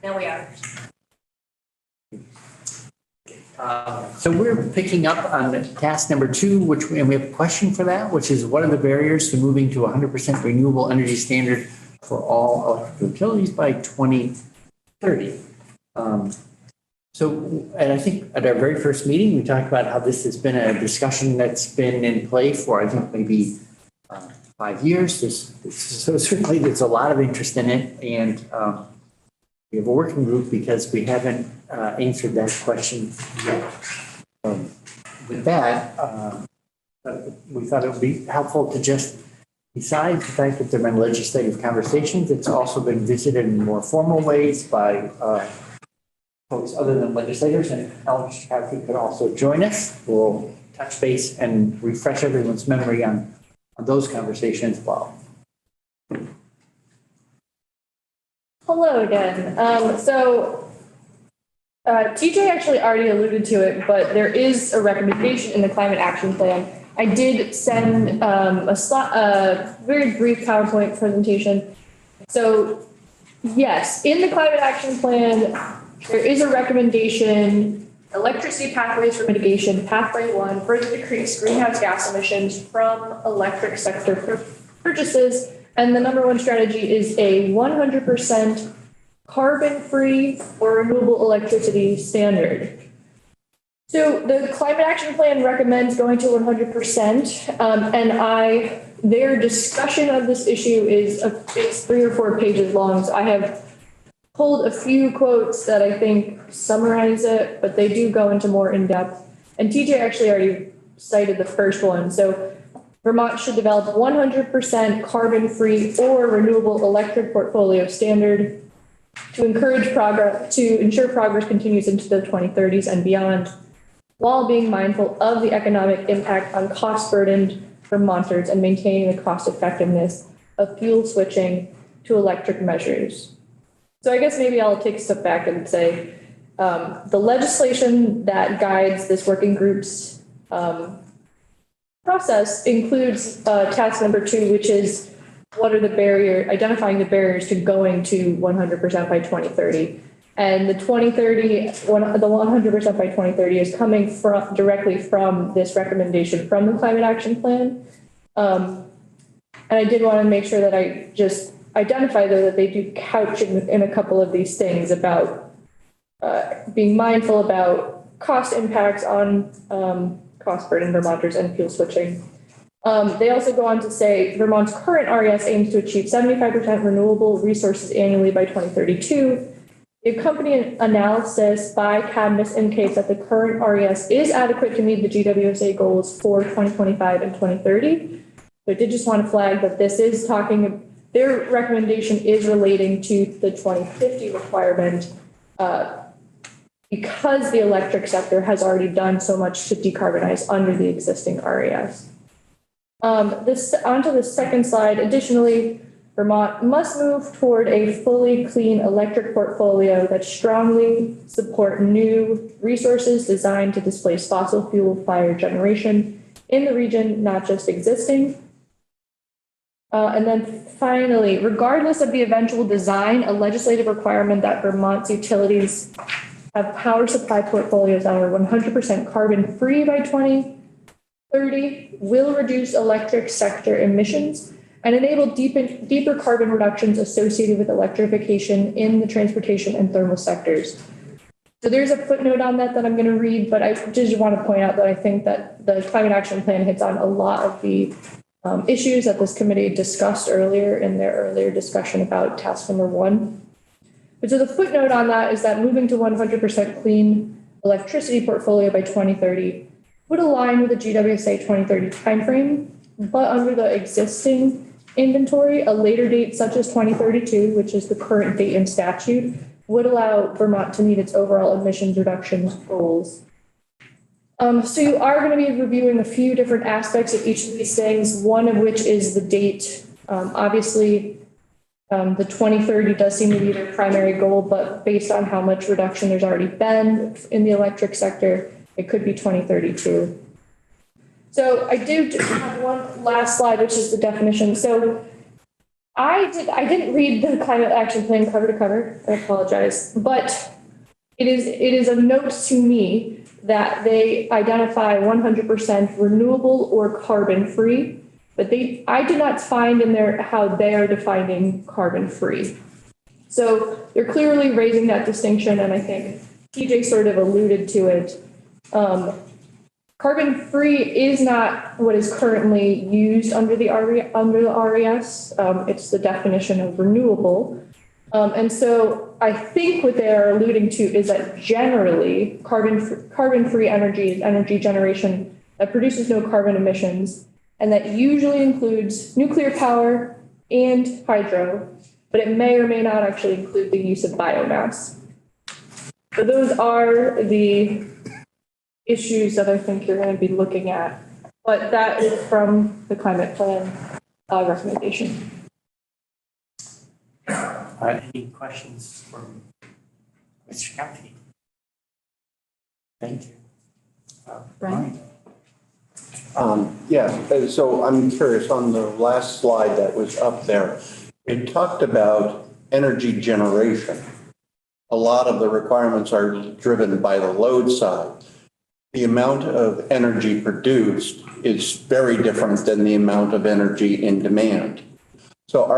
Now we are. So we're picking up on task number 2, and we have a question for that, which is what are the barriers to moving to 100% renewable energy standard for all electric utilities by 2030? And I think at our very first meeting, we talked about how this has been a discussion that's been in play for, I think, maybe 5 years. So certainly there's a lot of interest in it. And we have a working group because we haven't answered that question yet. With that, we thought it would be helpful to just, besides the fact that there have been legislative conversations, it's also been visited in more formal ways by folks other than legislators, and Alexandra could also join us. We'll touch base and refresh everyone's memory on those conversations as well. Hello again. TJ actually already alluded to it, but there is a recommendation in the climate action plan. I did send a very brief PowerPoint presentation. So yes, in the climate action plan, there is a recommendation, electricity pathways for mitigation, pathway 1, further decrease greenhouse gas emissions from electric sector purchases. And the number 1 strategy is a 100% carbon-free or renewable electricity standard. So the climate action plan recommends going to 100%, and their discussion of this issue it's 3 or 4 pages long. So I have pulled a few quotes that I think summarize it, but they do go into more in depth. And TJ actually already cited the first one. So Vermont should develop 100% carbon-free or renewable electric portfolio standard to encourage progress, to ensure progress continues into the 2030s and beyond, while being mindful of the economic impact on cost-burdened Vermonters and maintaining the cost effectiveness of fuel switching to electric measures. So I guess maybe I'll take a step back and say the legislation that guides this working group's process includes task number 2, which is identifying the barriers to going to 100% by 2030. And the 100% by 2030 is coming directly from this recommendation from the climate action plan. And I did want to make sure that I just identify, though, that they do couch in a couple of these things about being mindful about cost impacts on cost burden Vermonters and fuel switching. They also go on to say Vermont's current RES aims to achieve 75% renewable resources annually by 2032. The accompanying analysis by Cadmus indicates that the current RES is adequate to meet the GWSA goals for 2025 and 2030. So I did just want to flag that this is their recommendation is relating to the 2050 requirement because the electric sector has already done so much to decarbonize under the existing RES. Onto the second slide. Additionally, Vermont must move toward a fully clean electric portfolio that strongly support new resources designed to displace fossil fuel fired generation in the region, not just existing. And then finally, regardless of the eventual design, a legislative requirement that Vermont's utilities have power supply portfolios that are 100% carbon free by 2030 will reduce electric sector emissions and enable deeper carbon reductions associated with electrification in the transportation and thermal sectors. So there's a footnote on that I'm going to read, but I just want to point out that I think that the climate action plan hits on a lot of the issues that this committee discussed earlier in their earlier discussion about task number 1. But so the footnote on that is that moving to 100% clean electricity portfolio by 2030 would align with the GWSA 2030 timeframe, but under the existing inventory, a later date such as 2032, which is the current date in statute, would allow Vermont to meet its overall emissions reduction goals. So you are going to be reviewing a few different aspects of each of these things, one of which is the date. Obviously, the 2030 does seem to be their primary goal, but based on how much reduction there's already been in the electric sector, it could be 2032. So I do have one last slide, which is the definition. So I didn't read the climate action plan cover to cover. I apologize, but it is of note to me that they identify 100% renewable or carbon free, but I did not find in there how they are defining carbon free. So they're clearly raising that distinction, and I think TJ sort of alluded to it. Carbon free is not what is currently used under the RES. It's the definition of renewable. And so I think what they're alluding to is that generally carbon-free energy is energy generation that produces no carbon emissions, and that usually includes nuclear power and hydro, but it may or may not actually include the use of biomass. So those are the issues that I think you're going to be looking at, but that is from the climate plan recommendation. Any questions from Mr. Caffey? Thank you. Brian? Yeah, so I'm curious, on the last slide that was up there, it talked about energy generation. A lot of the requirements are driven by the load side. The amount of energy produced is very different than the amount of energy in demand. So how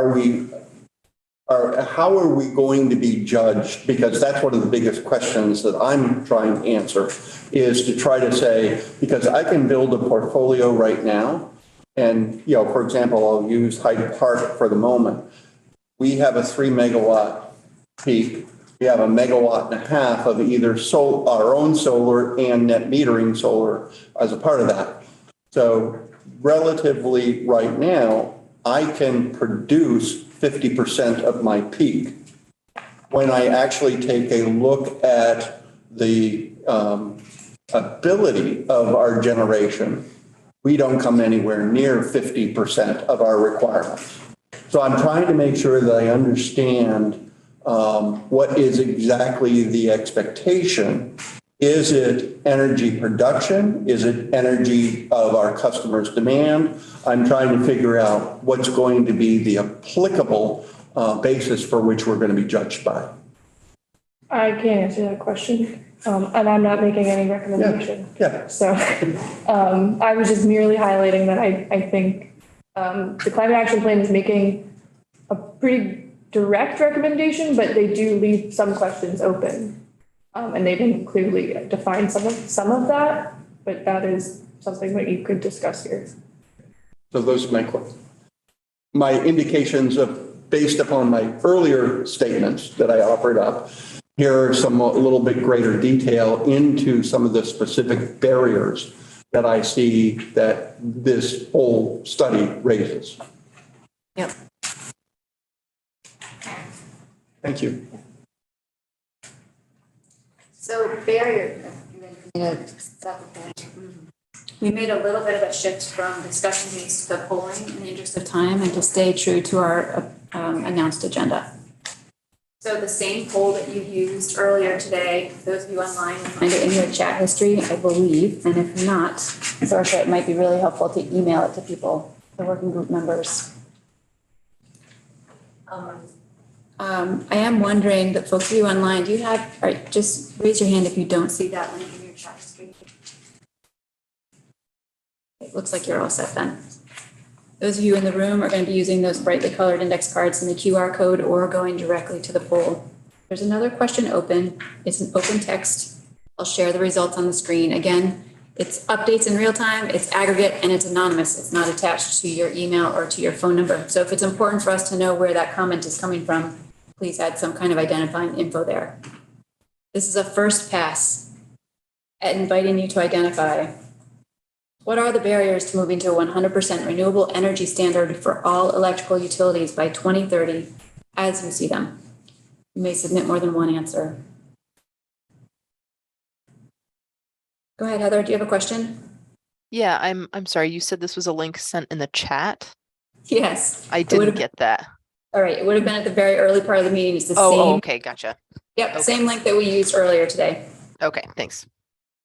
are we going to be judged? Because that's one of the biggest questions that I'm trying to answer, is to try to say, because I can build a portfolio right now, and, for example, I'll use Hyde Park for the moment. We have a 3 megawatt peak. We have 1.5 megawatts of either our own solar and net metering solar as a part of that. So relatively right now, I can produce 50% of my peak. When I actually take a look at the ability of our generation, we don't come anywhere near 50% of our requirements. So I'm trying to make sure that I understand what is exactly the expectation. Is it energy production? Is it energy of our customers' demand? I'm trying to figure out what's going to be the applicable basis for which we're going to be judged by. I can't answer that question, and I'm not making any recommendation. Yeah. So I was just merely highlighting that I think the climate action plan is making a pretty direct recommendation, but they do leave some questions open. And they didn't clearly define some of that, but that is something that you could discuss here. So those are my indications of, based upon my earlier statements that I offered up. Here are some a little bit greater detail into some of the specific barriers that I see that this whole study raises. Yep. Thank you. So barrier, we made a little bit of a shift from discussion based to polling in the interest of time and to stay true to our announced agenda. So the same poll that you used earlier today, those of you online will find it in your chat history, I believe. And if not, Zorsha, it might be really helpful to email it to people, the working group members. I am wondering that folks of you online, do you have, all right, just raise your hand if you don't see that link in your chat history. It looks like you're all set then. Those of you in the room are going to be using those brightly colored index cards in the QR code or going directly to the poll. There's another question open. It's an open text. I'll share the results on the screen. Again, it's updates in real time, it's aggregate, and it's anonymous. It's not attached to your email or to your phone number. So if it's important for us to know where that comment is coming from, please add some kind of identifying info there. This is a first pass at inviting you to identify what are the barriers to moving to a 100% renewable energy standard for all electrical utilities by 2030 as you see them. You may submit more than one answer. Go ahead, Heather, do you have a question? Yeah, I'm sorry, you said this was a link sent in the chat? Yes. I didn't get that. All right, it would have been at the very early part of the meeting. It's the same. Oh, okay, gotcha. Yep, Okay. Same link that we used earlier today. Okay, thanks.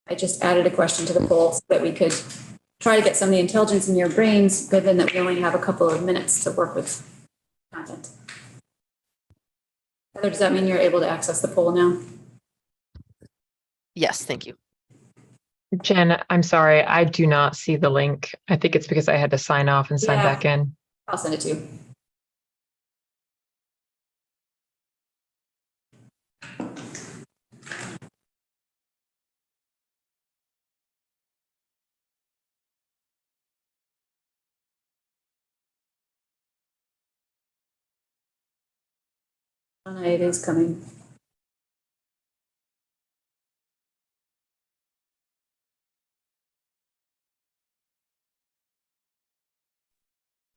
I just added a question to the poll so that we could try to get some of the intelligence in your brains, given that we only have a couple of minutes to work with. content. Heather, does that mean you're able to access the poll now? Yes, thank you. Jen, I'm sorry, I do not see the link. I think it's because I had to sign off and sign Yeah. back in. I'll send it to you. It is coming.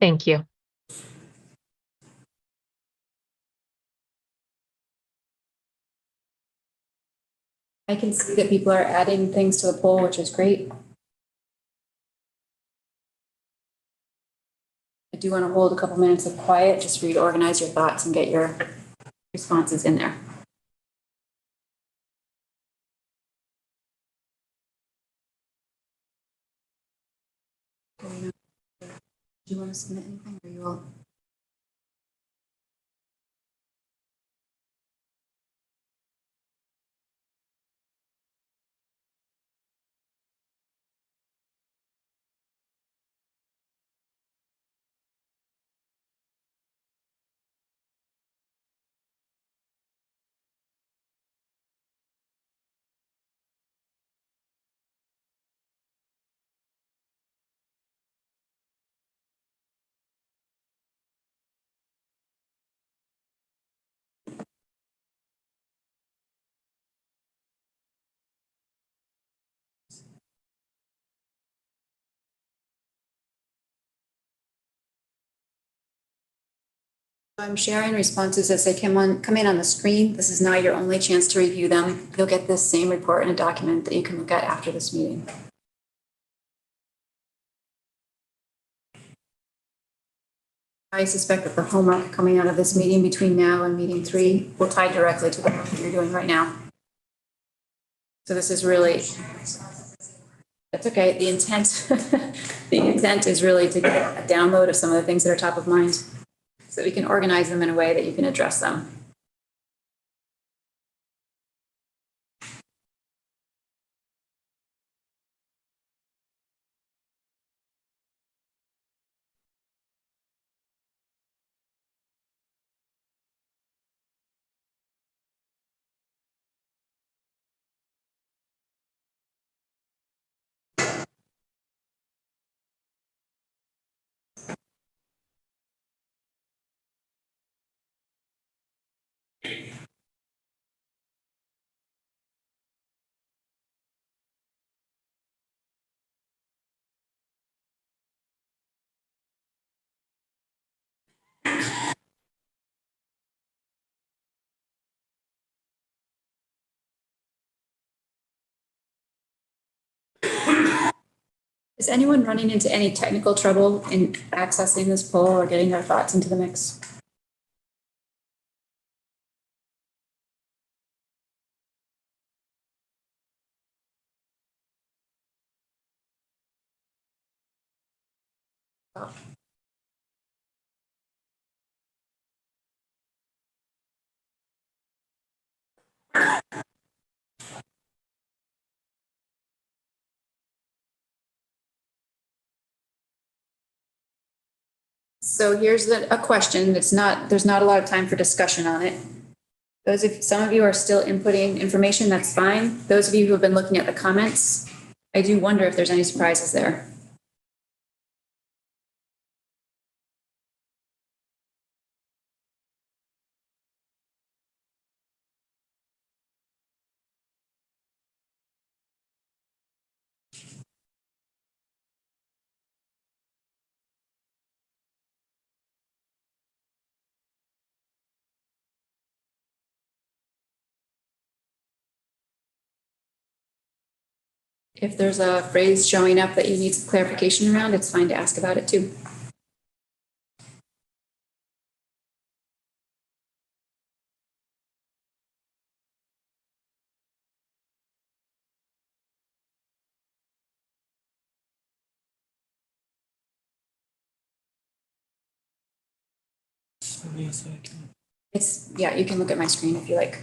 Thank you. I can see that people are adding things to the poll, which is great. I do want to hold a couple minutes of quiet just for you to organize your thoughts and get your responses in there. Do you want to submit anything, or you all? I'm sharing responses as they come in on the screen. This is not your only chance to review them. You'll get this same report in a document that you can look at after this meeting. I suspect that the homework coming out of this meeting between now and meeting 3 will tie directly to the work that you're doing right now. So this is really, that's okay. The intent, the intent is really to get a download of some of the things that are top of mind so that we can organize them in a way that you can address them. Is anyone running into any technical trouble in accessing this poll or getting their thoughts into the mix? Oh. So here's a question. There's not a lot of time for discussion on it. Some of you are still inputting information, that's fine. Those of you who have been looking at the comments, I do wonder if there's any surprises there. If there's a phrase showing up that you need some clarification around, it's fine to ask about it too. It's, yeah, you can look at my screen if you like.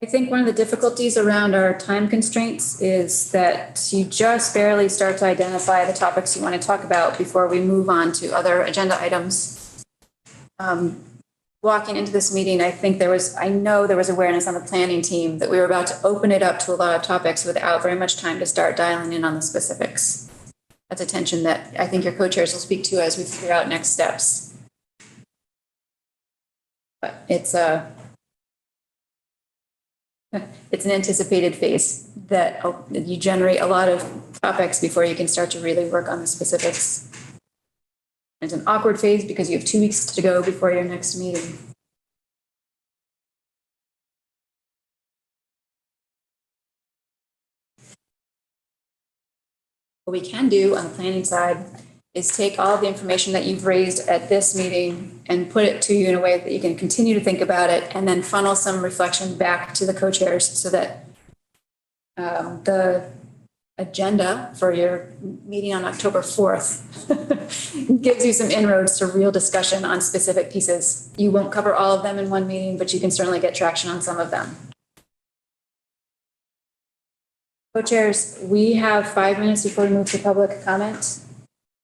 I think one of the difficulties around our time constraints is that you just barely start to identify the topics you want to talk about before we move on to other agenda items. Walking into this meeting, I know there was awareness on the planning team that we were about to open it up to a lot of topics without very much time to start dialing in on the specifics. That's a tension that I think your co-chairs will speak to as we figure out next steps. But it's an anticipated phase that you generate a lot of topics before you can start to really work on the specifics. It's an awkward phase because you have 2 weeks to go before your next meeting. What we can do on the planning side is take all the information that you've raised at this meeting and put it to you in a way that you can continue to think about it, and then funnel some reflection back to the co-chairs so that the agenda for your meeting on October 4th gives you some inroads to real discussion on specific pieces. You won't cover all of them in one meeting, but you can certainly get traction on some of them. Co-chairs, we have 5 minutes before we move to public comment.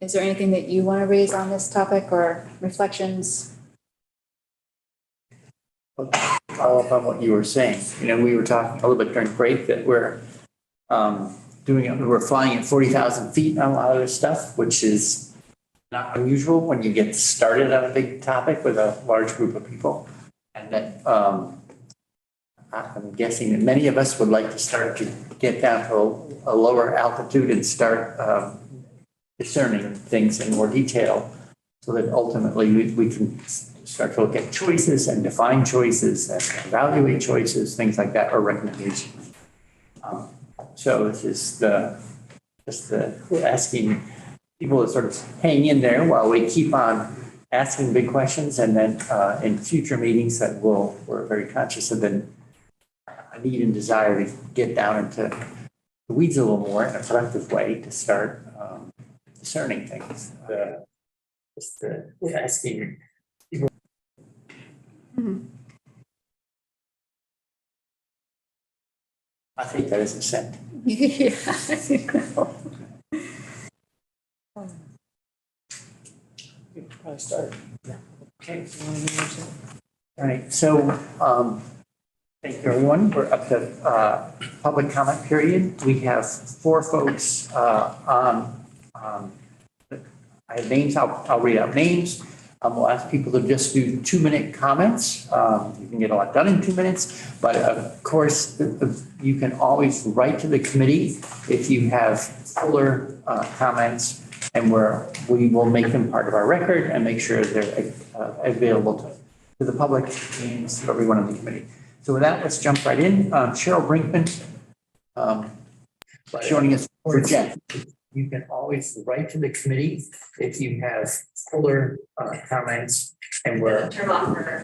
Is there anything that you want to raise on this topic or reflections? Follow up on what you were saying. We were talking a little bit during break that we're flying at 40,000 feet on a lot of this stuff, which is not unusual when you get started on a big topic with a large group of people. And that I'm guessing that many of us would like to start to get down to a lower altitude and start discerning things in more detail so that ultimately we can start to look at choices and define choices and evaluate choices, things like that, or recommendations. So this is asking people to sort of hang in there while we keep on asking big questions, and then in future meetings that we're very conscious of the need and desire to get down into the weeds a little more in a productive way to start discerning things. Asking people. I think that is a scent. Yeah. Probably start. Yeah. Okay. All right. So, thank you, everyone. We're up to public comment period. We have 4 folks on. I have names. I'll read out names. We'll ask people to just do 2-minute comments. You can get a lot done in 2 minutes, but of course, you can always write to the committee if you have fuller comments, and we will make them part of our record and make sure they're available to the public and to everyone on the committee. So with that, let's jump right in. Cheryl Brinkman, joining us for Jen. You can always write to the committee if you have fuller comments, and we're. Turn off her.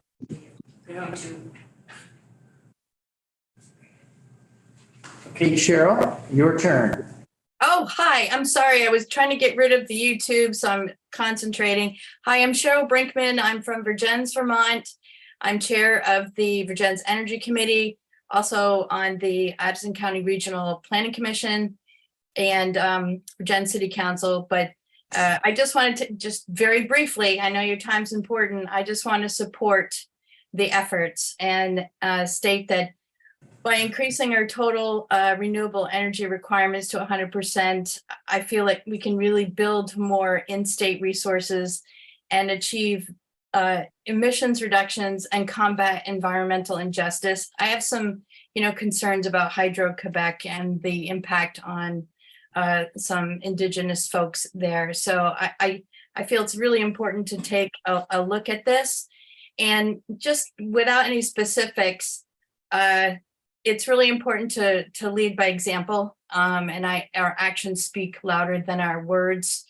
Okay, Cheryl, your turn. Oh, hi. I'm sorry. I was trying to get rid of the YouTube, so I'm concentrating. Hi, I'm Cheryl Brinkman. I'm from Virgins, Vermont. I'm chair of the Virgins Energy Committee, also on the Addison County Regional Planning Commission and Virgins City Council. But I just wanted to just very briefly, I know your time's important. I just want to support the efforts and state that by increasing our total renewable energy requirements to 100%, I feel like we can really build more in-state resources and achieve emissions reductions and combat environmental injustice. I have some, concerns about Hydro-Quebec and the impact on some Indigenous folks there. So I feel it's really important to take a look at this, and just without any specifics, it's really important to lead by example, and our actions speak louder than our words.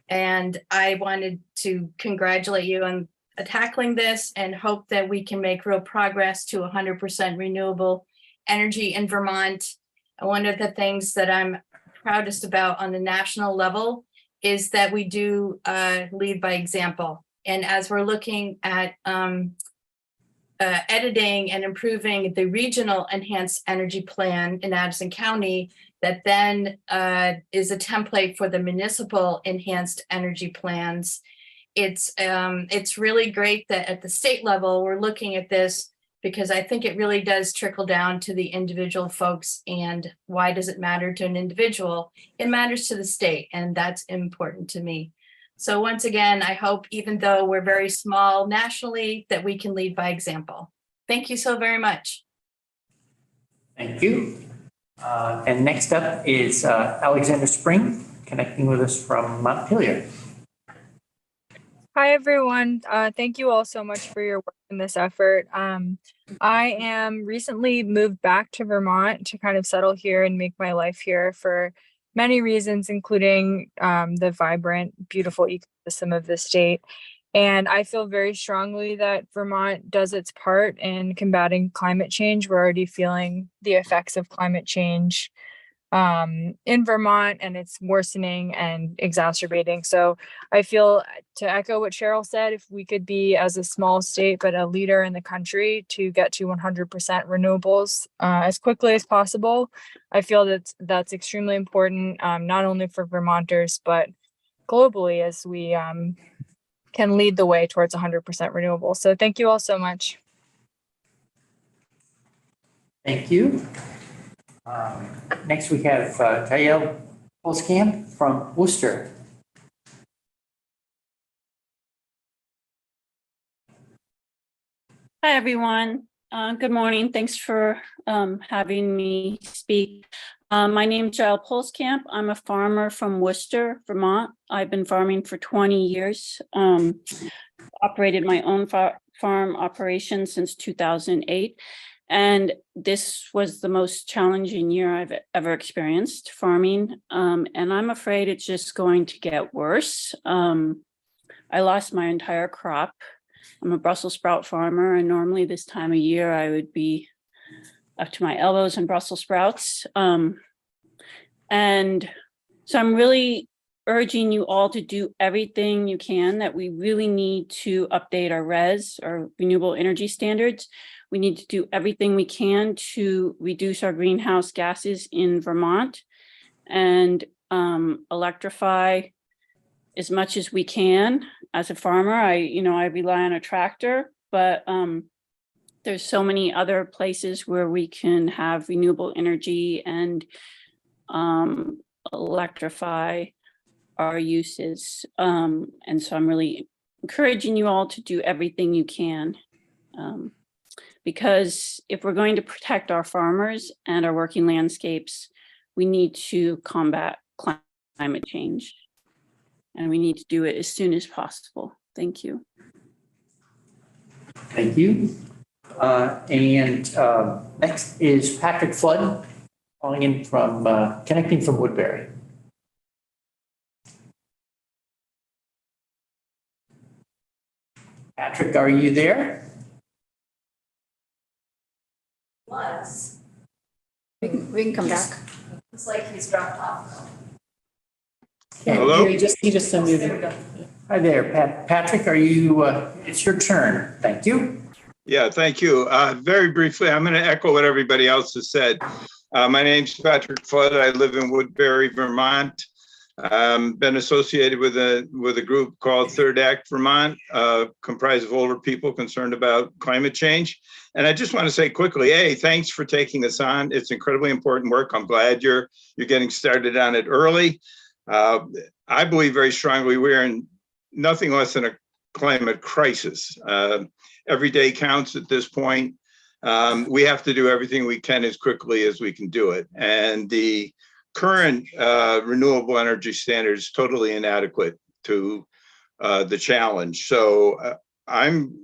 And I wanted to congratulate you on tackling this and hope that we can make real progress to 100% renewable energy in Vermont. And one of the things that I'm proudest about on the national level is that we do lead by example. And as we're looking at editing and improving the regional enhanced energy plan in Addison County, that then is a template for the municipal enhanced energy plans. It's really great that at the state level, we're looking at this, because I think it really does trickle down to the individual folks. And why does it matter to an individual? It matters to the state, and that's important to me. So once again, I hope, even though we're very small nationally, that we can lead by example. Thank you so very much. Thank you. And next up is Alexandra Spring, connecting with us from Montpelier. Hi, everyone. Thank you all so much for your work in this effort. I am recently moved back to Vermont to kind of settle here and make my life here for many reasons, including the vibrant, beautiful ecosystem of the state. And I feel very strongly that Vermont does its part in combating climate change. We're already feeling the effects of climate change in Vermont, and it's worsening and exacerbating. So I feel, to echo what Cheryl said, if we could be, as a small state but a leader in the country, to get to 100% renewables as quickly as possible, I feel that that's extremely important, not only for Vermonters but globally, as we can lead the way towards 100% renewable. So thank you all so much. Thank you. Next, we have Tayel Holzkamp from Worcester. Hi, everyone. Good morning. Thanks for having me speak. My name is Giles Holzkamp. I'm a farmer from Worcester, Vermont. I've been farming for 20 years, operated my own farm operation since 2008. And this was the most challenging year I've ever experienced farming. And I'm afraid it's just going to get worse. I lost my entire crop. I'm a Brussels sprout farmer, and normally this time of year I would be up to my elbows in Brussels sprouts. And so I'm really urging you all to do everything you can, that we really need to update our RES, or renewable energy standards. We need to do everything we can to reduce our greenhouse gases in Vermont and electrify as much as we can. As a farmer, I rely on a tractor, but there's so many other places where we can have renewable energy and electrify our uses. And so I'm really encouraging you all to do everything you can. Because if we're going to protect our farmers and our working landscapes, we need to combat climate change. And we need to do it as soon as possible. Thank you. Thank you. Next is Patrick Flood, calling in from, connecting from Woodbury. Patrick, are you there? Was. We can come back. Looks like he's dropped off. Hello? He just unmuted. Hi there, Patrick, are you, it's your turn. Thank you. Yeah, thank you. Very briefly, I'm going to echo what everybody else has said. My name's Patrick Flood. I live in Woodbury, Vermont. Been associated with a group called Third Act Vermont, comprised of older people concerned about climate change. And I just want to say quickly, hey, thanks for taking this on. It's incredibly important work. I'm glad you're getting started on it early. I believe very strongly we're in nothing less than a climate crisis. Every day counts at this point. We have to do everything we can as quickly as we can do it. And the current renewable energy standard is totally inadequate to the challenge. So I'm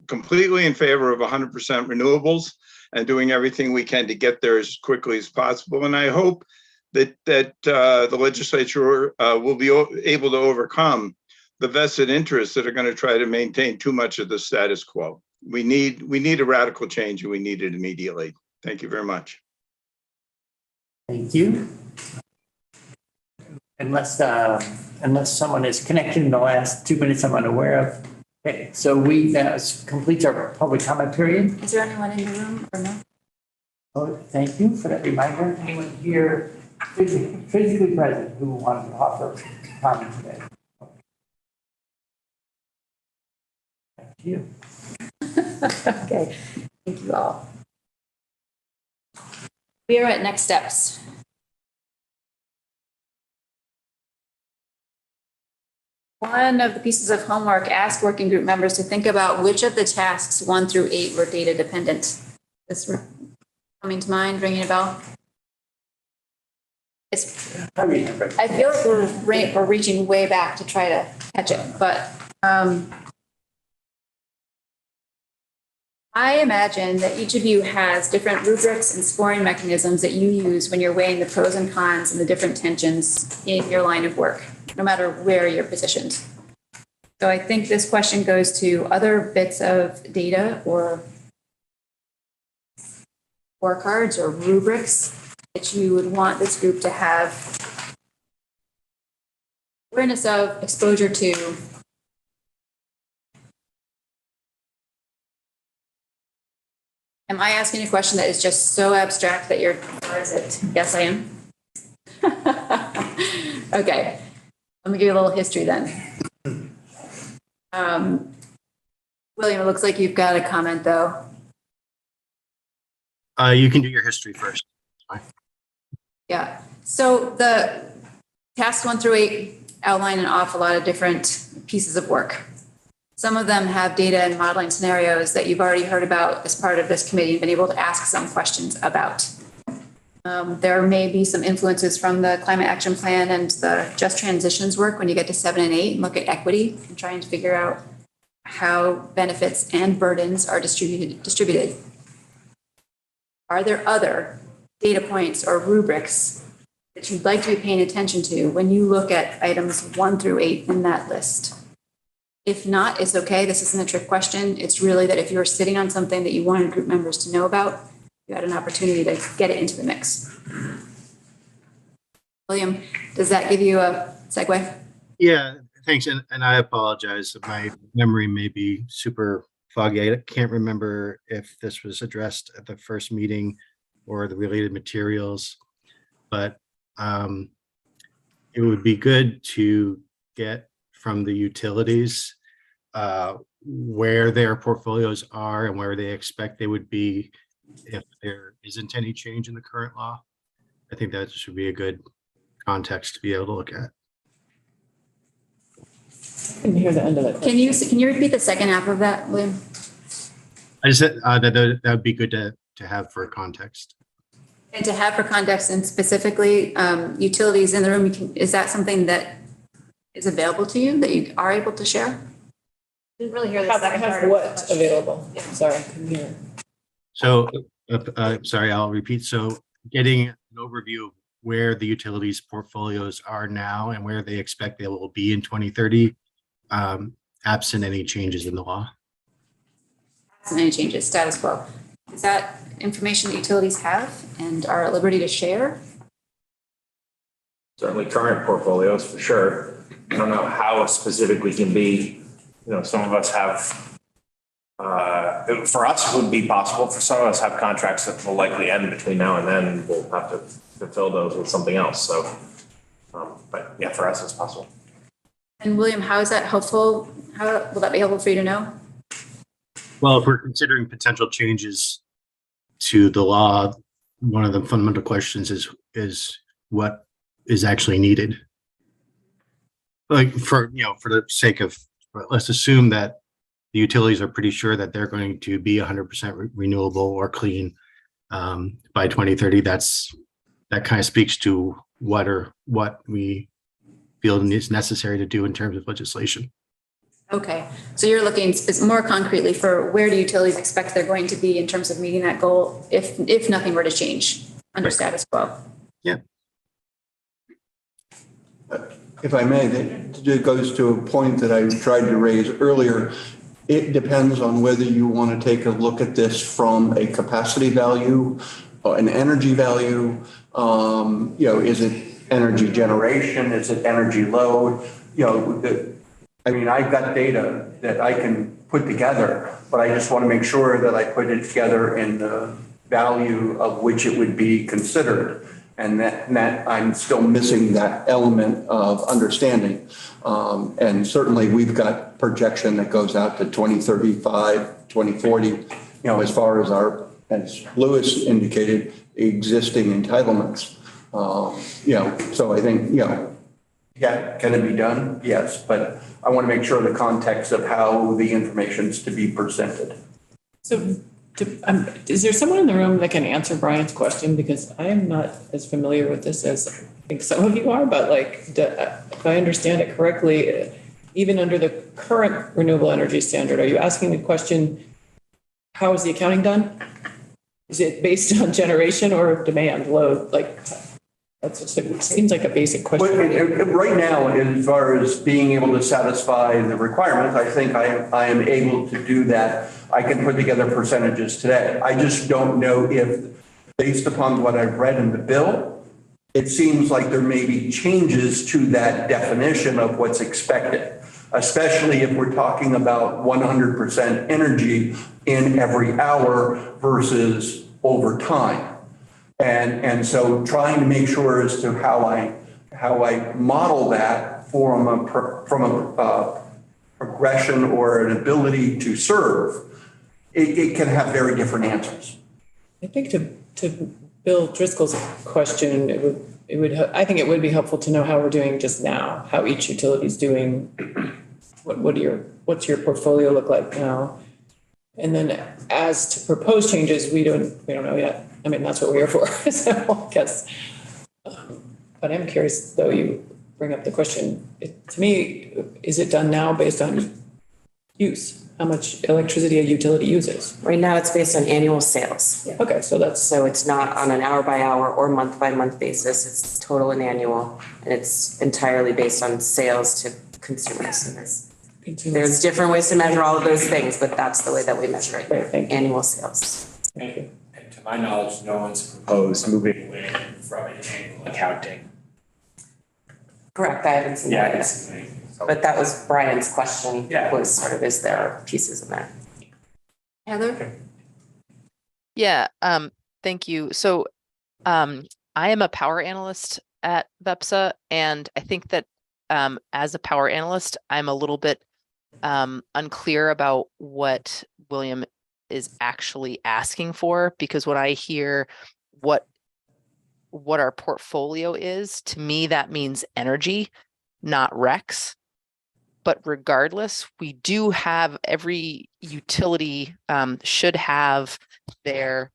completely in favor of 100% renewables and doing everything we can to get there as quickly as possible. And I hope that the legislature will be able to overcome the vested interests that are going to try to maintain too much of the status quo. We need a radical change, and we need it immediately. Thank you very much. Thank you. unless someone is connected in the last 2 minutes I'm unaware of. Okay, so we, that completes our public comment period. Is there anyone in the room or no? Oh, thank you for that reminder. Anyone here physically present who wanted to offer comment today? Back to you. Okay, thank you all. We are at next steps. One of the pieces of homework, ask working group members to think about which of the tasks 1 through 8 were data dependent. This coming to mind, ringing a bell? I feel like we're reaching way back to try to catch it, but I imagine that each of you has different rubrics and scoring mechanisms that you use when you're weighing the pros and cons and the different tensions in your line of work, no matter where you're positioned. So I think this question goes to other bits of data or scorecards or rubrics that you would want this group to have awareness of, exposure to. Am I asking a question that is just so abstract that you're, or is it? Yes, I am. Okay, let me give you a little history then. William, it looks like you've got a comment though. You can do your history first. Fine. Yeah, so the tasks 1 through 8 outline an awful lot of different pieces of work. Some of them have data and modeling scenarios that you've already heard about as part of this committee and been able to ask some questions about. There may be some influences from the climate action plan and the just transitions work when you get to 7 and 8 and look at equity and trying to figure out how benefits and burdens are distributed. Are there other data points or rubrics that you'd like to be paying attention to when you look at items 1 through 8 in that list? If not, it's okay. This isn't a trick question. It's really that if you're sitting on something that you wanted group members to know about, you had an opportunity to get it into the mix. William, does that give you a segue? Yeah, thanks. And I apologize. My memory may be super foggy. I can't remember if this was addressed at the first meeting or the related materials, but it would be good to get from the utilities where their portfolios are and where they expect they would be if there isn't any change in the current law. I think that should be a good context to be able to look at. I didn't hear the end of it. Can you repeat the second half of that, William? I just said that would be good to have for context. And to have for context and specifically utilities in the room, is that something that is available to you that you are able to share? Didn't really hear the second part of What's available? Yeah. Sorry, I couldn't hear. So, sorry, I'll repeat. So getting an overview of where the utilities portfolios are now and where they expect they will be in 2030, absent any changes in the law. Absent any changes, status quo. Is that information that utilities have and are at liberty to share? Certainly current portfolios for sure. I don't know how specific we can be. You know, some of us have, for us it would be possible. For some of us have contracts that will likely end between now and then. We'll have to fulfill those with something else. So, but yeah, for us it's possible. And William, how is that helpful? How will that be helpful for you to know? Well, if we're considering potential changes to the law, one of the fundamental questions is what is actually needed. Like for the sake of, let's assume that the utilities are pretty sure that they're going to be 100% renewable or clean by 2030. That kind of speaks to what we feel is necessary to do in terms of legislation. Okay, so you're looking more concretely for where do utilities expect they're going to be in terms of meeting that goal if nothing were to change under status quo? Yeah. If I may, it goes to a point that I tried to raise earlier. It depends on whether you want to take a look at this from a capacity value or an energy value. Is it energy generation? Is it energy load? You know, I've got data that I can put together, but I just want to make sure that I put it together in the value of which it would be considered. And that I'm still missing that element of understanding. And certainly we've got projection that goes out to 2035, 2040, you know, as far as as Louis indicated, existing entitlements. You know, so I think, you know, yeah, can it be done? Yes, but I want to make sure the context of how the information is to be presented. So is there someone in the room that can answer Brian's question? Because I am not as familiar with this as I think some of you are, but like, if I understand it correctly, even under the current renewable energy standard, are you asking the question, how is the accounting done? Is it based on generation or demand load? Like, that's just, it seems like a basic question. Right now, as far as being able to satisfy the requirements, I think I am able to do that. I can put together percentages today. I just don't know if, based upon what I've read in the bill, it seems like there may be changes to that definition of what's expected, especially if we're talking about 100% energy in every hour versus over time. And so trying to make sure as to how I model that from a progression or an ability to serve, it can have very different answers. I think to Bill Driscoll's question, I think it would be helpful to know how we're doing just now, how each utility is doing. What's your portfolio look like now? And then as to propose changes, we don't know yet. I mean, that's what we're here for. So I guess, but I'm curious though, you bring up the question, to me, is it done now based on use? How much electricity a utility uses? Right now it's based on annual sales. Yeah. Okay, so it's not on an hour by hour or month by month basis. It's total and annual, and it's entirely based on sales to consumers. There's different ways to measure all of those things, but that's the way that we measure it. Right, annual sales. Thank you. And to my knowledge, no one's proposed moving away from an annual accounting. Correct, I haven't seen that yet. But that was Brian's question, was sort of, is there pieces in there? Heather? Yeah, thank you. So I am a power analyst at VEPSA, and I think that as a power analyst, I'm a little bit unclear about what William is actually asking for, because when I hear what our portfolio is, to me that means energy, not RECs. But regardless, we do have, every utility should have their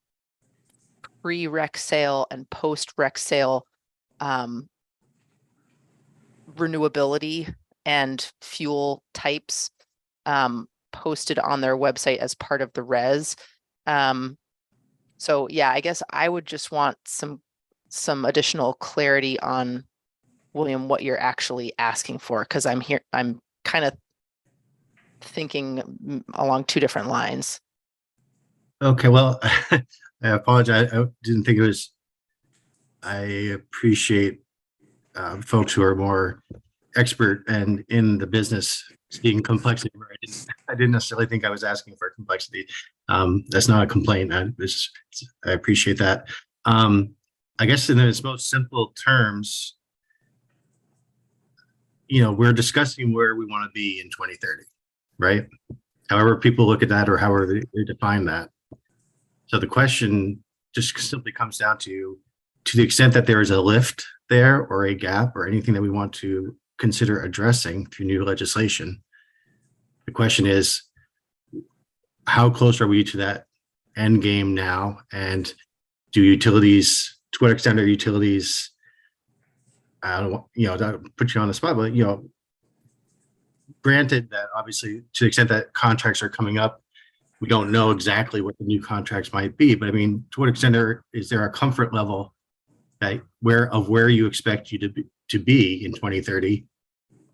pre-REC sale and post-REC sale renewability and fuel types posted on their website as part of the res. So yeah, I guess I would just want some additional clarity on, William, what you're actually asking for, because I'm kind of thinking along two different lines. Okay, well, I apologize. I didn't think it was, I appreciate folks who are more expert and in the business seeing complexity where I didn't necessarily think I was asking for complexity. That's not a complaint. I appreciate that. I guess in its most simple terms, we're discussing where we want to be in 2030, right? However people look at that or however they define that. So the question just simply comes down to the extent that there is a lift there or a gap or anything that we want to consider addressing through new legislation. The question is, how close are we to that end game now? And to what extent are utilities, I don't put you on the spot, but granted that obviously to the extent that contracts are coming up, we don't know exactly what the new contracts might be, but I mean, to what extent is there a comfort level that where you expect you to be in 2030?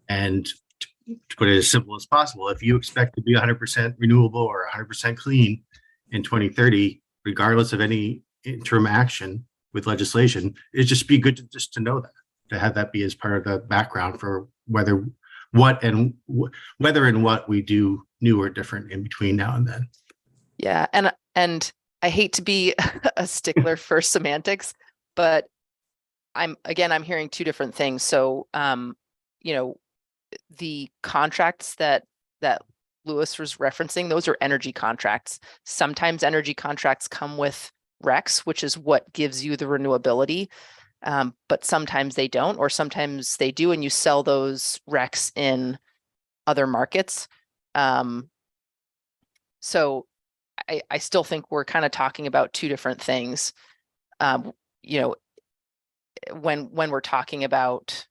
And to put it as simple as possible, if you expect to be 100% renewable or 100% clean in 2030, regardless of any interim action with legislation, it'd just be good to know that. to have that be as part of the background for whether and what we do new or different in between now and then. Yeah, and I hate to be a stickler for semantics, but I'm hearing two different things. So, the contracts that Louis was referencing, those are energy contracts. Sometimes energy contracts come with RECs, which is what gives you the renewability. But sometimes they don't, or sometimes they do, and you sell those RECs in other markets. So I still think we're kind of talking about two different things. When we're talking about,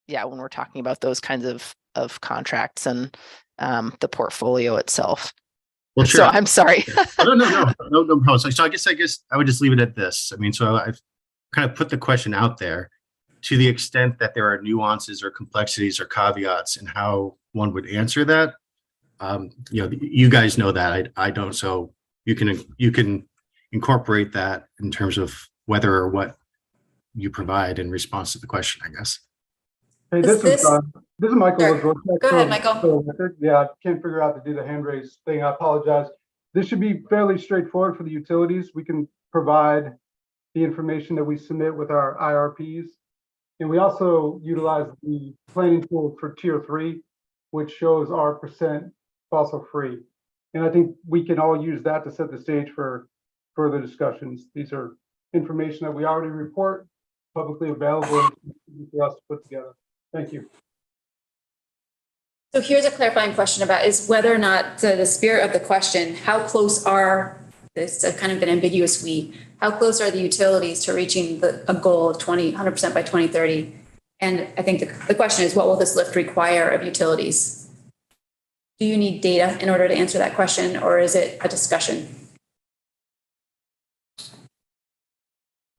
when we're talking about those kinds of contracts and the portfolio itself. Well, sure. So I'm sorry. No problem. So I guess I would just leave it at this. I mean, so I've kind of put the question out there to the extent that there are nuances or complexities or caveats in how one would answer that. You guys know that I don't, so you can incorporate that in terms of whether or what you provide in response to the question, I guess. Hey, this is Michael. Go ahead, Michael. Yeah, I can't figure out to do the hand raise thing. I apologize. This should be fairly straightforward for the utilities. We can provide the information that we submit with our IRPs. And we also utilize the planning tool for tier 3, which shows our percent fossil free. And I think we can all use that to set the stage for further discussions. These are information that we already report, publicly available for us to put together. Thank you. So here's a clarifying question about is whether or not the spirit of the question, how close are, it's a kind of an ambiguous how close are the utilities to reaching a goal of 100% by 2030? And I think the question is, what will this lift require of utilities? Do you need data in order to answer that question, or is it a discussion?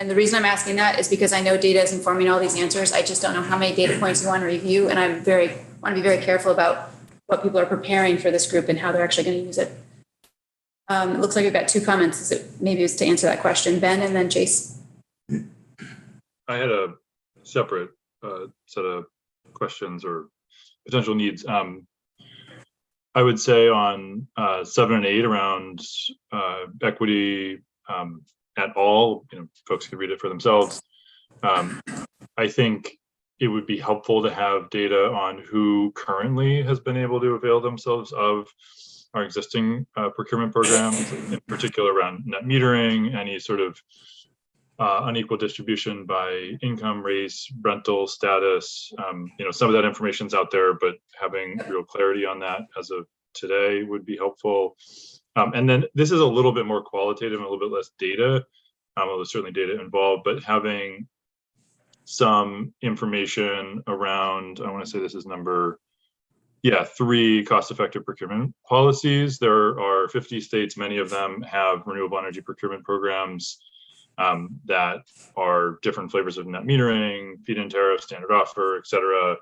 And the reason I'm asking that is because I know data is informing all these answers. I just don't know how many data points you want to review. And I want to be very careful about what people are preparing for this group and how they're actually going to use it. It looks like we've got two comments. Maybe it's to answer that question, Ben, and then Chase. I had a separate set of questions or potential needs. I would say on 7 and 8 around equity at all, folks can read it for themselves. I think it would be helpful to have data on who currently has been able to avail themselves of our existing procurement programs, in particular around net metering, any sort of unequal distribution by income, race, rental status. Some of that information's out there, but having real clarity on that as of today would be helpful. And then this is a little bit more qualitative and a little bit less data, although there's certainly data involved, but having some information around, I want to say this is number 3 cost-effective procurement policies. There are 50 states, many of them have renewable energy procurement programs that are different flavors of net metering, feed-in tariff, standard offer, et cetera.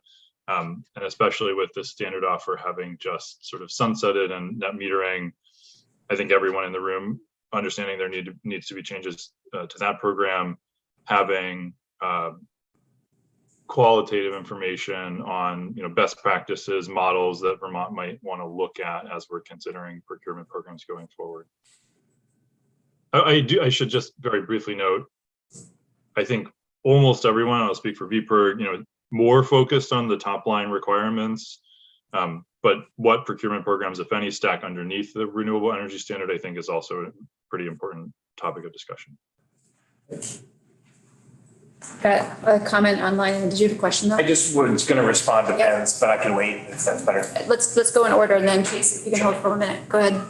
And especially with the standard offer having just sort of sunsetted and net metering, I think everyone in the room understanding there needs to be changes to that program, having qualitative information on best practices, models that Vermont might want to look at as we're considering procurement programs going forward. I should just very briefly note, I think almost everyone, I'll speak for VPIRG, more focused on the top line requirements, but what procurement programs, if any, stack underneath the renewable energy standard, I think is also a pretty important topic of discussion. Got a comment online. Did you have a question though? I just was going to respond to Ben's, but I can wait if that's better. Let's go in order and then Chase, if you can hold for a minute. Go ahead.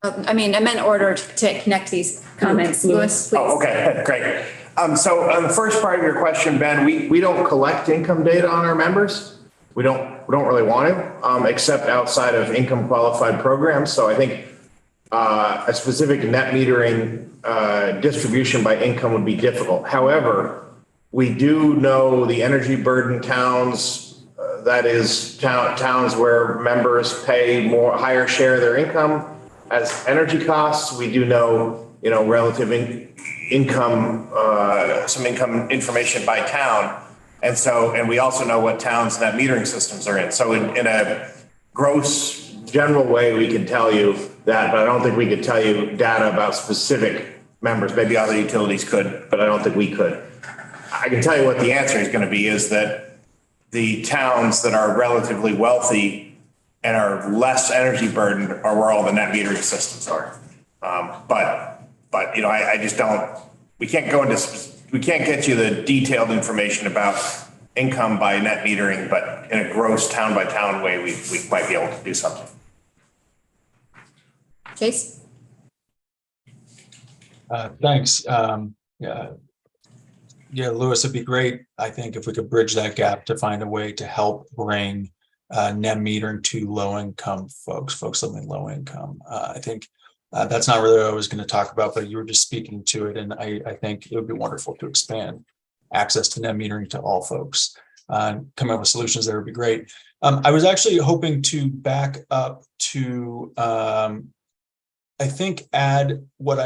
I meant order to connect these comments. Louis, please. Oh, okay, great. So on the first part of your question, Ben, we don't collect income data on our members. We don't really want to, except outside of income qualified programs. So I think a specific net metering distribution by income would be difficult. However, we do know the energy burden towns, that is towns where members pay higher share of their income as energy costs. We do know relative income, some income information by town. And we also know what towns net metering systems are in. So in a gross general way, we can tell you that, but I don't think we could tell you data about specific members. Maybe other utilities could, but I don't think we could. I can tell you what the answer is going to be is that the towns that are relatively wealthy and are less energy burdened are where all the net metering systems are. But I just don't, we can't get you the detailed information about income by net metering, but in a gross town by town way, we might be able to do something. Chase? Thanks. Yeah, Louis, it'd be great, I think, if we could bridge that gap to find a way to help bring net metering to low-income folks living low income. I think that's not really what I was going to talk about, but you were just speaking to it, and I think it would be wonderful to expand access to net metering to all folks. Come up with solutions that would be great. I was actually hoping to back up to, I think, add what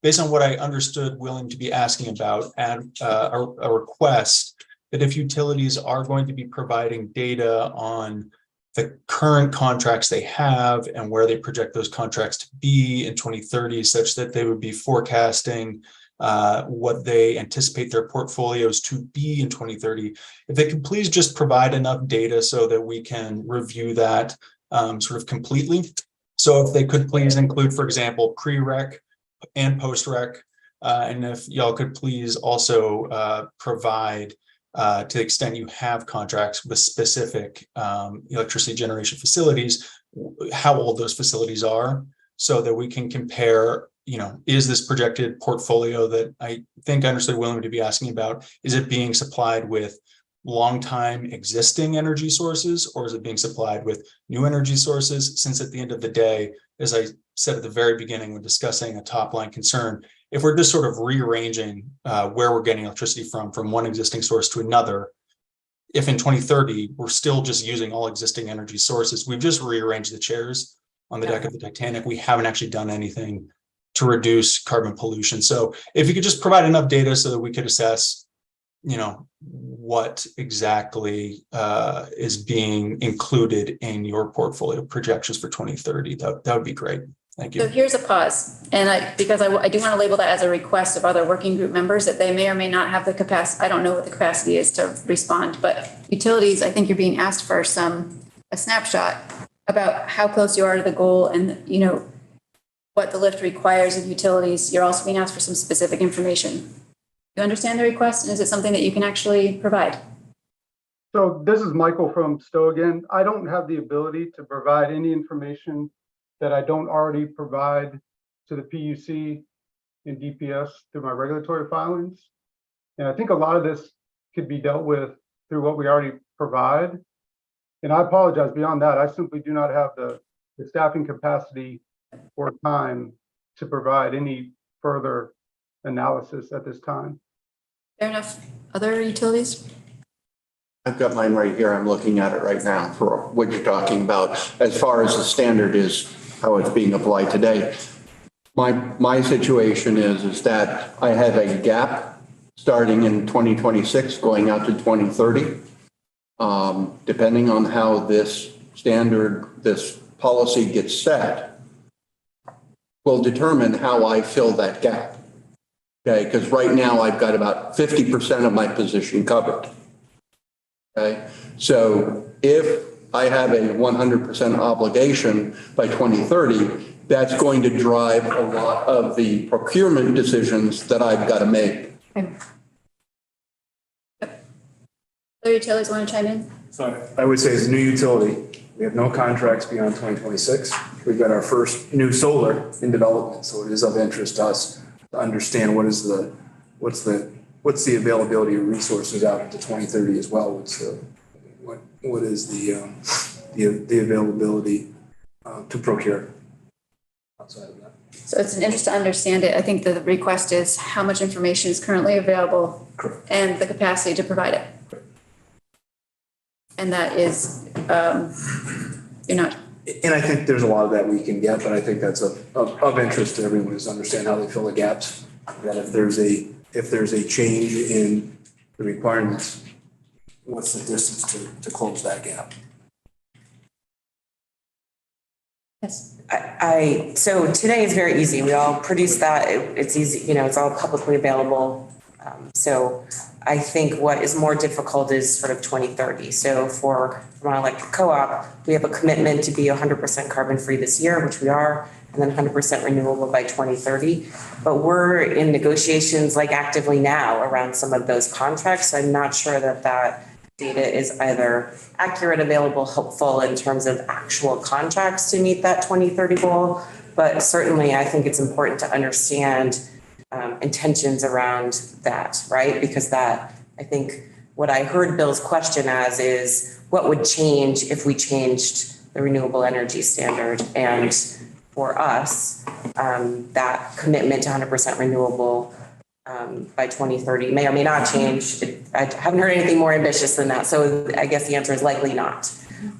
based on what I understood willing to be asking about, add a request that if utilities are going to be providing data on the current contracts they have and where they project those contracts to be in 2030, such that they would be forecasting what they anticipate their portfolios to be in 2030, if they could please just provide enough data so that we can review that sort of completely. So if they could please include, for example, pre-rec and post-rec, and if y'all could please also provide, to the extent you have contracts with specific electricity generation facilities, how old those facilities are, so that we can compare, is this projected portfolio that I think I understood William to be asking about, is it being supplied with long-time existing energy sources, or is it being supplied with new energy sources? Since at the end of the day, as I said at the very beginning when discussing a top-line concern, if we're just sort of rearranging where we're getting electricity from one existing source to another, if in 2030 we're still just using all existing energy sources, we've just rearranged the chairs on the deck of the Titanic. We haven't actually done anything to reduce carbon pollution. So if you could just provide enough data so that we could assess what exactly is being included in your portfolio projections for 2030, that would be great. Thank you. So here's a pause, and because I do want to label that as a request of other working group members that they may or may not have the capacity. I don't know what the capacity is to respond, but utilities, I think you're being asked for a snapshot about how close you are to the goal and what the lift requires of utilities. You're also being asked for some specific information. You understand the request, and is it something that you can actually provide? So this is Michael from Stowe again. I don't have the ability to provide any information that I don't already provide to the PUC and DPS through my regulatory filings. And I think a lot of this could be dealt with through what we already provide. And I apologize, beyond that, I simply do not have the staffing capacity or time to provide any further analysis at this time. Fair enough. Other utilities? I've got mine right here. I'm looking at it right now for what you're talking about. As far as the standard is, how it's being applied today. My situation is that I have a gap starting in 2026 going out to 2030. Depending on how this policy gets set, will determine how I fill that gap. Okay, because right now I've got about 50% of my position covered. Okay, so if I have a 100% obligation by 2030, that's going to drive a lot of the procurement decisions that I've got to make. Okay. Other utilities want to chime in? So I would say as a new utility, we have no contracts beyond 2026. We've got our first new solar in development, so it is of interest to us to understand what's the availability of resources out into 2030 as well. What is the availability to procure outside of that? So it's an interest to understand it. I think the request is how much information is currently available. Correct. And the capacity to provide it. Correct. And that is, you're not And I think there's a lot of that we can get, but I think that's of interest to everyone, is to understand how they fill the gaps. That if there's a change in the requirements, what's the distance to close that gap? Yes. So today is very easy. We all produce that. It's easy, it's all publicly available. So I think what is more difficult is sort of 2030. So for Vermont Electric Co-op, we have a commitment to be 100% carbon free this year, which we are, and then 100% renewable by 2030. But we're in negotiations like actively now around some of those contracts. So I'm not sure that data is either accurate, available, helpful in terms of actual contracts to meet that 2030 goal. But certainly I think it's important to understand intentions around that, right? Because I think what I heard Bill's question as is what would change if we changed the renewable energy standard? And for us, that commitment to 100% renewable by 2030 may or may not change. I haven't heard anything more ambitious than that. So I guess the answer is likely not.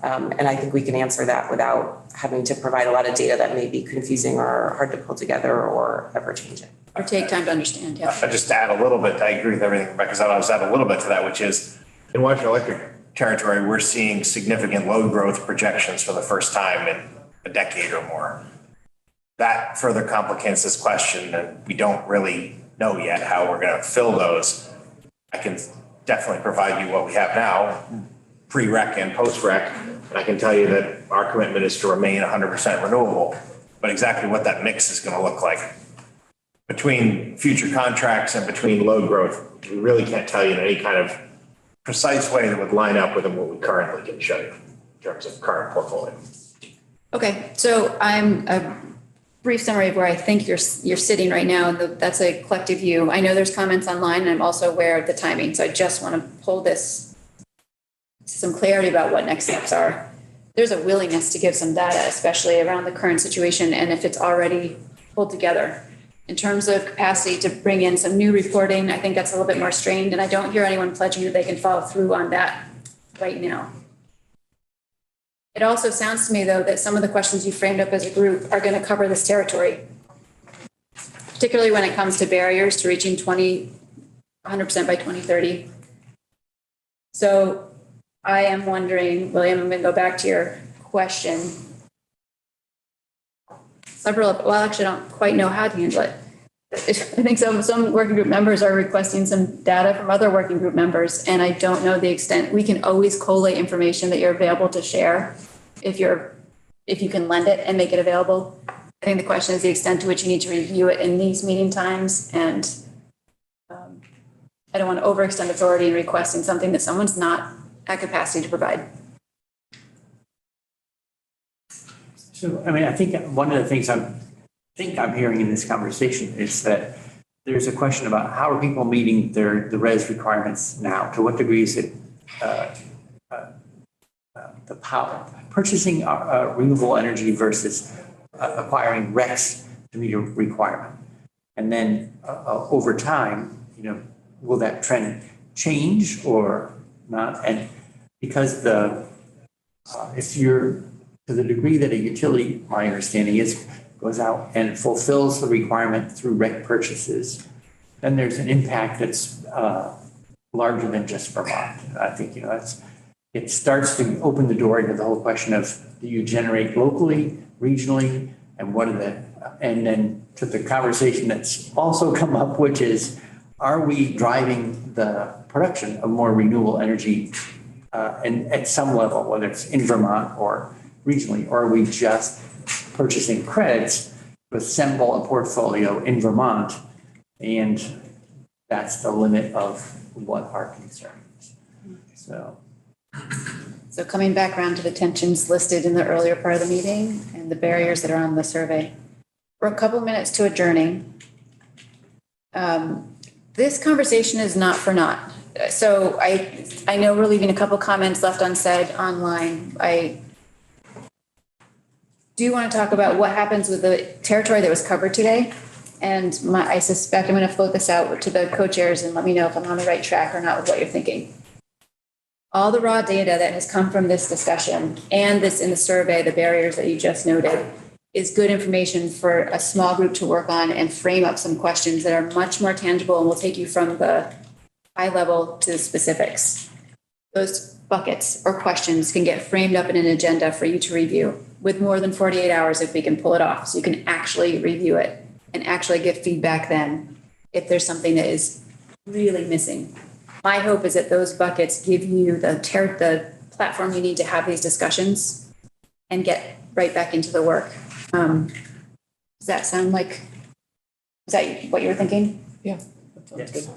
And I think we can answer that without having to provide a lot of data that may be confusing or hard to pull together or ever change it. Or take time to understand, yeah. I just add a little bit, I agree with everything Rebecca said, I'll just add a little bit to that, which is in Washington Electric territory, we're seeing significant load growth projections for the first time in a decade or more. That further complicates this question, and we don't really know yet how we're going to fill those. I can definitely provide you what we have now, pre-rec and post-rec, and I can tell you that our commitment is to remain 100% renewable, but exactly what that mix is going to look like between future contracts and between load growth, we really can't tell you in any kind of precise way that would line up with what we currently can show you in terms of current portfolio. Okay, so I'm a brief summary of where I think you're sitting right now, and that's a collective view. I know there's comments online, and I'm also aware of the timing, so I just want to pull this to some clarity about what next steps are. There's a willingness to give some data, especially around the current situation, and if it's already pulled together. In terms of capacity to bring in some new reporting, I think that's a little bit more strained, and I don't hear anyone pledging that they can follow through on that right now. It also sounds to me, though, that some of the questions you framed up as a group are going to cover this territory, particularly when it comes to barriers to reaching 100% by 2030. So I am wondering, William, I'm going to go back to your question. Actually, I don't quite know how to handle it. I think some working group members are requesting some data from other working group members, and I don't know the extent. We can always collate information that you're available to share if you can lend it and make it available. I think the question is the extent to which you need to review it in these meeting times, and I don't want to overextend authority in requesting something that someone's not at capacity to provide. So, I think one of the things I'm hearing in this conversation is that there's a question about how are people meeting the res requirements now? To what degree is it the power purchasing renewable energy versus acquiring RECs to meet a requirement? And then over time, will that trend change or not? And because if you're to the degree that a utility, my understanding is, goes out and fulfills the requirement through REC purchases, then there's an impact that's larger than just Vermont. I think, it starts to open the door into the whole question of, do you generate locally, regionally, and and then to the conversation that's also come up, which is, are we driving the production of more renewable energy and at some level, whether it's in Vermont or regionally, or are we just purchasing credits to assemble a portfolio in Vermont? And that's the limit of what our concern is. So coming back around to the tensions listed in the earlier part of the meeting and the barriers that are on the survey. We're a couple of minutes to adjourning. This conversation is not for naught. So I know we're leaving a couple comments left unsaid online. I do want to talk about what happens with the territory that was covered today. And I suspect I'm going to float this out to the co-chairs and let me know if I'm on the right track or not with what you're thinking. all the raw data that has come from this discussion and this in the survey, the barriers that you just noted, is good information for a small group to work on and frame up some questions that are much more tangible and will take you from the high level to the specifics. Those buckets or questions can get framed up in an agenda for you to review with more than 48 hours if we can pull it off. So you can actually review it and actually give feedback then if there's something that is really missing. My hope is that those buckets give you the platform you need to have these discussions and get right back into the work. Does that sound like, is that what you were thinking? Yeah. That sounds good.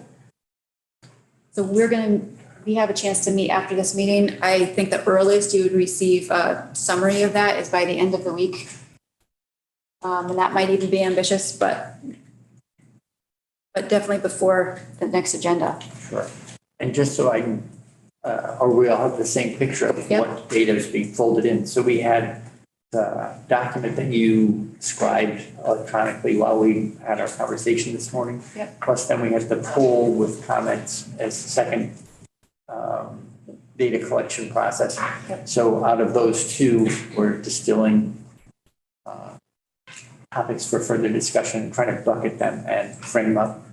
So we have a chance to meet after this meeting. I think the earliest you would receive a summary of that is by the end of the week. And that might even be ambitious, but definitely before the next agenda. Sure. And just so I can, or we all have the same picture of what data is being folded in. So we had the document that you scribed electronically while we had our conversation this morning. Yep. Plus then we had the poll with comments as the second data collection process. Yep. So out of those two, we're distilling topics for further discussion, trying to bucket them and frame up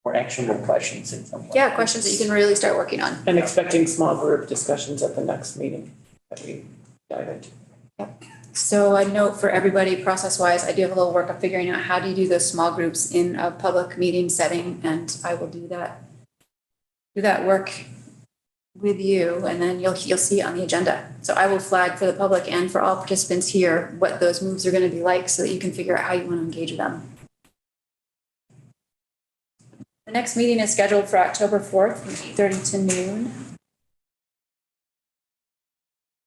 more actionable questions in some way. Yeah, questions that you can really start working on. And expecting small group discussions at the next meeting that we dive into. Yep. So a note for everybody, process-wise, I do have a little work of figuring out how do you do those small groups in a public meeting setting, and I will do that work with you, and then you'll see it on the agenda. So I will flag for the public and for all participants here what those moves are going to be like so that you can figure out how you want to engage with them. The next meeting is scheduled for October 4th from 8:30 to noon.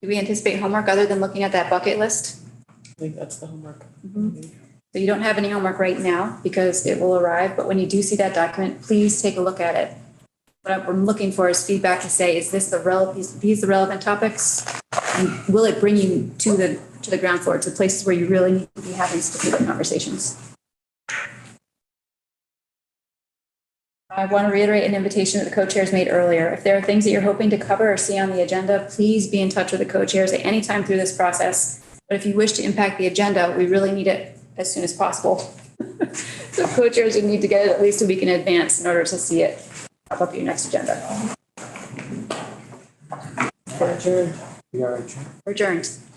Do we anticipate homework other than looking at that bucket list? I think that's the homework. Mm-hmm. So you don't have any homework right now because it will arrive, but when you do see that document, please take a look at it. What I'm looking for is feedback to say, is this these the relevant topics? And will it bring you to the ground floor, to places where you really need to be having specific conversations? I want to reiterate an invitation that the co-chairs made earlier. If there are things that you're hoping to cover or see on the agenda, please be in touch with the co-chairs at any time through this process. But if you wish to impact the agenda, we really need it as soon as possible. So co-chairs would need to get it at least a week in advance in order to see it pop up your next agenda. We're adjourned. We are adjourned. Adjourned.